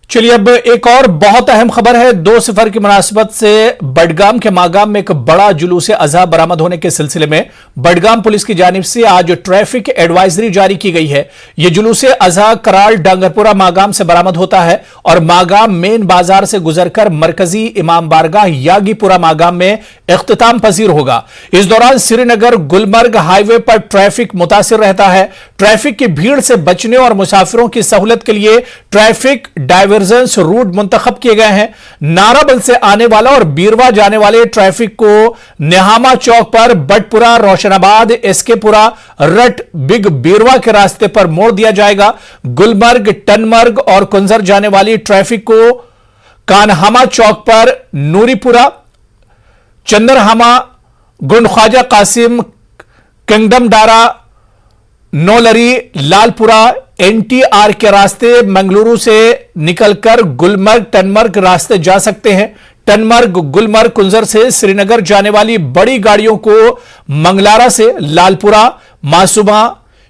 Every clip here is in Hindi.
चलिए अब एक और बहुत अहम खबर है। 2 सिफर की मुनासिबत से बडगाम के मागाम में एक बड़ा जुलूस अज़हा बरामद होने के सिलसिले में बडगाम पुलिस की जानिब से आज ट्रैफिक एडवाइजरी जारी की गई है। यह जुलूस अज़हा कराल डांगरपुरा मागाम से बरामद होता है और मागाम मेन बाजार से गुजरकर मरकजी इमाम बारगाह यागीपुरा मागाम में इख्तिताम पजीर होगा। इस दौरान श्रीनगर गुलमर्ग हाईवे पर ट्रैफिक मुतासिर रहता है। ट्रैफिक की भीड़ से बचने और मुसाफिरों की सहूलत के लिए ट्रैफिक डाइवर्जेंस रूट मुंतखब किए गए हैं। नाराबल से आने वाला और बीरवा जाने वाले ट्रैफिक को नेहामा चौक पर बटपुरा, रोशनाबाद, एसकेपुरा, रट, बिग बीरवा के रास्ते पर मोड़ दिया जाएगा। गुलमर्ग, टनमर्ग और कुंजर जाने वाली ट्रैफिक को कानहामा चौक पर नूरीपुरा, चंद्रहामा, गुंड ख्वाजा कासिम, किंगडम डारा, नौलरी, लालपुरा, एनटीआर के रास्ते मंगलुरु से निकलकर गुलमर्ग, टनमर्ग रास्ते जा सकते हैं। टनमर्ग, गुलमर्ग, कुंजर से श्रीनगर जाने वाली बड़ी गाड़ियों को मंगलारा से लालपुरा, मासूमा,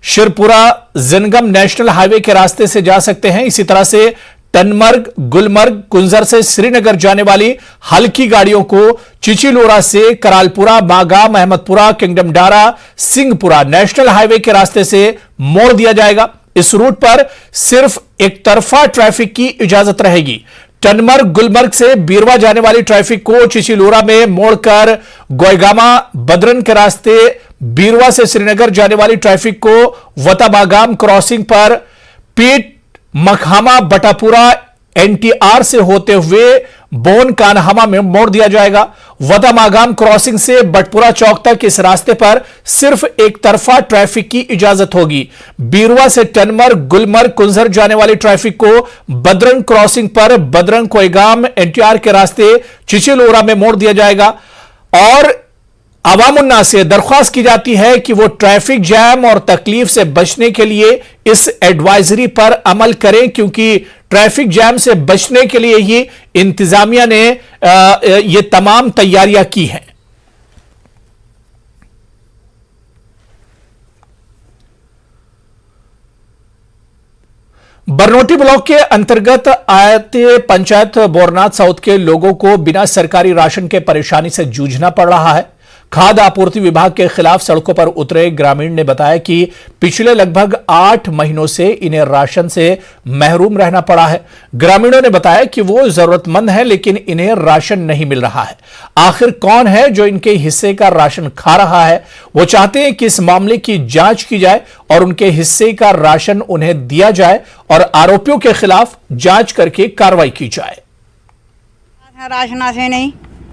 शिरपुरा, जिनगम नेशनल हाईवे के रास्ते से जा सकते हैं। इसी तरह से टनमर्ग, गुलमर्ग, कुंजर से श्रीनगर जाने वाली हल्की गाड़ियों को चिचिलोरा से करालपुरा, मागाम, अहमदपुरा, किंगडम डारा, सिंहपुरा नेशनल हाईवे के रास्ते से मोड़ दिया जाएगा। इस रूट पर सिर्फ एक तरफा ट्रैफिक की इजाजत रहेगी। टनमर्ग, गुलमर्ग से बीरवा जाने वाली ट्रैफिक को चिचिलोरा में मोड़कर गोयगामा, बदरन के रास्ते, बीरवा से श्रीनगर जाने वाली ट्रैफिक को वताबागाम क्रॉसिंग पर पीट, मखामा, बटापुरा, एनटीआर से होते हुए बोन कानहामा में मोड़ दिया जाएगा। वतामागाम क्रॉसिंग से बटपुरा चौक तक इस रास्ते पर सिर्फ एक तरफा ट्रैफिक की इजाजत होगी। बीरवा से टनमर्ग, गुलमर्ग, कुंजर जाने वाली ट्रैफिक को बदरंग क्रॉसिंग पर बदरंग, कोयगाम, एनटीआर के रास्ते चिचिलोरा में मोड़ दिया जाएगा। और अवामुन्ना से दरख्वास्त की जाती है कि वो ट्रैफिक जैम और तकलीफ से बचने के लिए इस एडवाइजरी पर अमल करें, क्योंकि ट्रैफिक जैम से बचने के लिए ही इंतजामिया ने ये तमाम तैयारियां की हैं। बरनोटी ब्लॉक के अंतर्गत आते पंचायत बोरनाथ साउथ के लोगों को बिना सरकारी राशन के परेशानी से जूझना पड़ रहा है। खाद्य आपूर्ति विभाग के खिलाफ सड़कों पर उतरे ग्रामीण ने बताया कि पिछले लगभग 8 महीनों से इन्हें राशन से महरूम रहना पड़ा है। ग्रामीणों ने बताया कि वो जरूरतमंद है लेकिन इन्हें राशन नहीं मिल रहा है। आखिर कौन है जो इनके हिस्से का राशन खा रहा है? वो चाहते हैं कि इस मामले की जांच की जाए और उनके हिस्से का राशन उन्हें दिया जाए और आरोपियों के खिलाफ जांच करके कार्रवाई की जाए। राशन से नहीं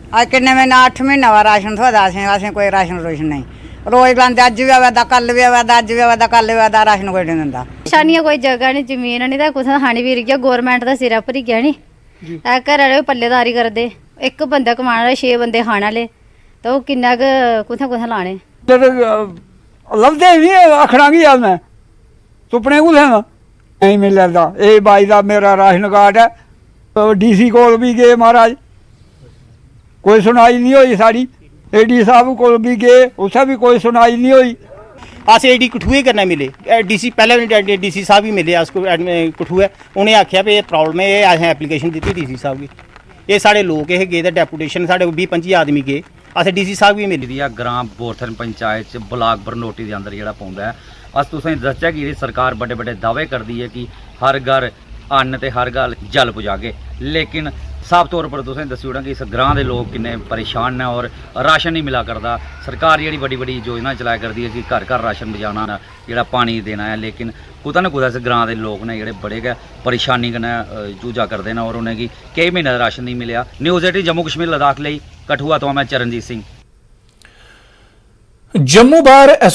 आज किन्ने महीना 8 महीना हुआ राशन थोड़ा असें कोई राशन रोशन नहीं। रोज लाते अज भी आवा कल भी आवा अज भी आवा कल भी आवा राशन कोई नहीं दिंदा। निशानियां कोई जगह नहीं, जमीन नहीं तो कुछ खानी भी गया। गौरमेंट का सिरा पर ही गया नहीं। घर वाले पल्लेदारी करते, एक बंदा कमाने वाले 6 बंदे खाने वाले, तो किन्ना कुत्थें कुत्थें लाने लभदे नहीं। आखना की यार मैं सुपने कुत्थें नहीं मिलता। ये बाई का मेरा राशन कार्ड है। डीसी कोल भी गए महाराज, कोई सुनाई नहीं हुई साड़ी। एडी साहब को भी गए, उसे भी कोई सुनाई नहीं हुई। अस एडी कठुए करना मिले, डीसी पहले डीसी साहब भी मिले अस कठुए। उन्हें आख्या भी प्रॉब्लम है, असें एप्लीकेशन दी डीसी साहब की। ये साढ़े लोग ये गए डेपूटेशन साढ़े 20-25 आदमी गए, असें डीसी साहब भी मिले। ग्राम बोरथन पंचायत ब्लाक बरनोटी के अंदर जो पौंदा है। अस तुसें दस्सेआ कि सरकार बड़े बड़े दावे करती है कि हर घर अन्न ते हर घर जल पुजागे, लेकिन साफ तौर पर तुसें दस्सी ओड़ां कि इस ग्रां दे लोग किन्ने परेशान ने और राशन नहीं मिला करता। सरकार जी बड़ी बड़ी योजना चलाया करती है कि घर घर राशन पजाना, जो पानी देना है, लेकिन कुतै ना कुतै इस ग्रां दे लोग ने जेह्ड़े बड़े गै परेशानी कन्नै जूझा करदे न और उनेंगी केईं महीने दा राशन नहीं मिलेआ। न्यूज़ 18 जम्मू कश्मीर लद्दाख लेई कठुआ तो मैं चरणजीत सिंह। जम्मू बार